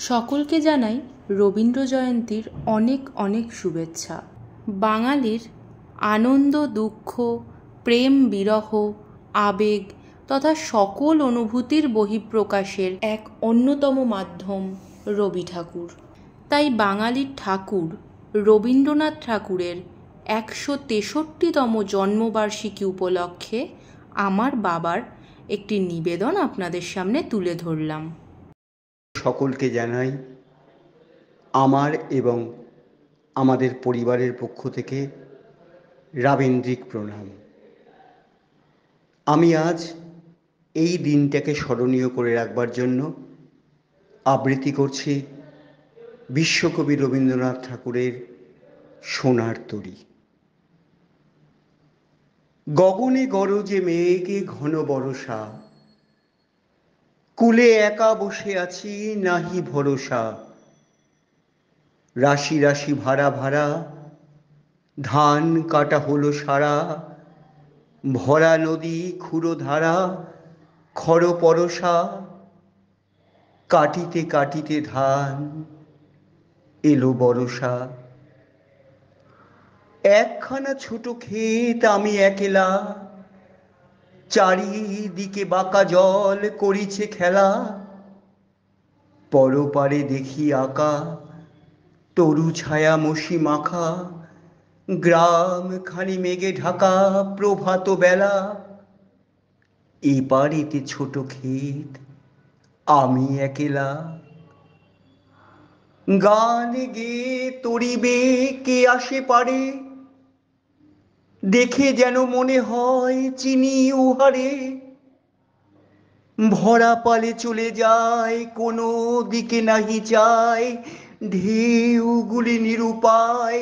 সকলকে জানাই রবীন্দ্র জয়ন্তীর অনেক অনেক শুভেচ্ছা। বাঙালির আনন্দ, দুঃখ, প্রেম, বিরহ, আবেগ তথা সকল অনুভূতির বহিঃপ্রকাশের এক অন্যতম মাধ্যম রবি ঠাকুর। তাই বাঙালির ঠাকুর রবীন্দ্রনাথ ঠাকুরের ১৬৩তম জন্মবার্ষিকী উপলক্ষে আমার বাবার একটি নিবেদন আপনাদের সামনে তুলে ধরলাম। সকলকে জানাই আমার এবং আমাদের পরিবারের পক্ষ থেকে রাবীন্দ্রিক প্রণাম। আমি আজ এই দিনটাকে স্মরণীয় করে রাখবার জন্য আবৃত্তি করছি বিশ্বকবি রবীন্দ্রনাথ ঠাকুরের সোনার তরী। গগনে গরজে মেঘে ঘন বরষা, কুলে একা বসে আছি নাহি ভরসা। রাশি রাশি ভাড়া ভাড়া, ধান কাটা হলো সারা। ভরা নদী ক্ষুরধারা, খর পরশা। কাটিতে কাটিতে ধান এলো বরষা। একখানা ছোট ক্ষেত আমি একেলা, চারিদিকে বাঁকা জল করিছে খেলা। পরপারে দেখি আঁকা তরু ছায়া মসি মাখা, গ্রাম খানি মেঘে ঢাকা প্রভাত বেলা। এপারেতে ছোট ক্ষেত আমি একেলা, গান গেয়ে তরিবে কে আসে পারে। দেখে যেন মনে হয় চিনি উহারে। ভরা পালে চলে যায় কোনো দিকে নাহি চায়, ঢেউগুলি নিরুপায়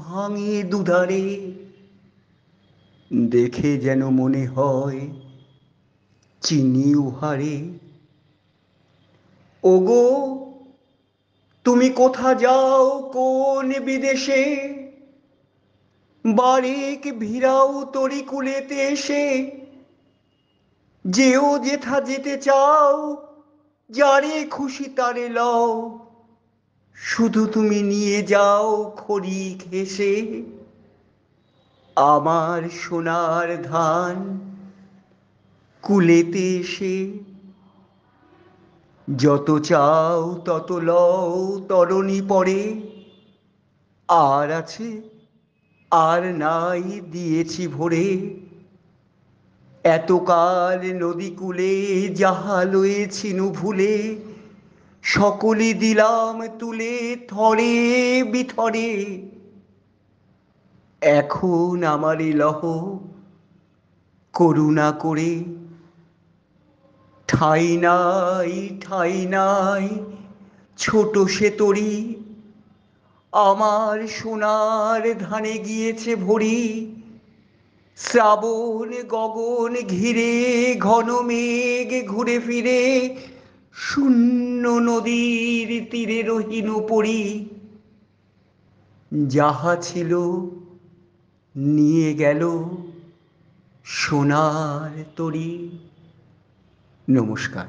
ভাঙে দুধারে। দেখে যেন মনে হয় চিনি উহারে। ওগো তুমি কোথা যাও কোন বিদেশে, বারেক ভিড়াও তরি কুলেতে এসে। যেও যেথা যেতে চাও, যারে খুশি তারে লও, শুধু তুমি নিয়ে যাও খড়ি ঘেঁষে। আমার সোনার ধান কুলেতে এসে, যত চাও তত লও তরণী পরে। আর আছে আর নাই দিয়েছি ভরে, এতকাল নদী কূলে যাহা লয়েছিনু ভুলে। সকলে দিলাম তুলে থরে বিথরে। এখন আমারে লহ করুণা করে, ঠাঁই নাই ঠাঁই নাই ছোট সে তরী। আমার সোনার ধানে গিয়েছে ভরি, শ্রাবণ গগন ঘিরে ঘন মেঘ ঘুরে ফিরে। শূন্য নদীর তীরে রহিনু পড়ি, যাহা ছিল নিয়ে গেল সোনার তরী। নমস্কার।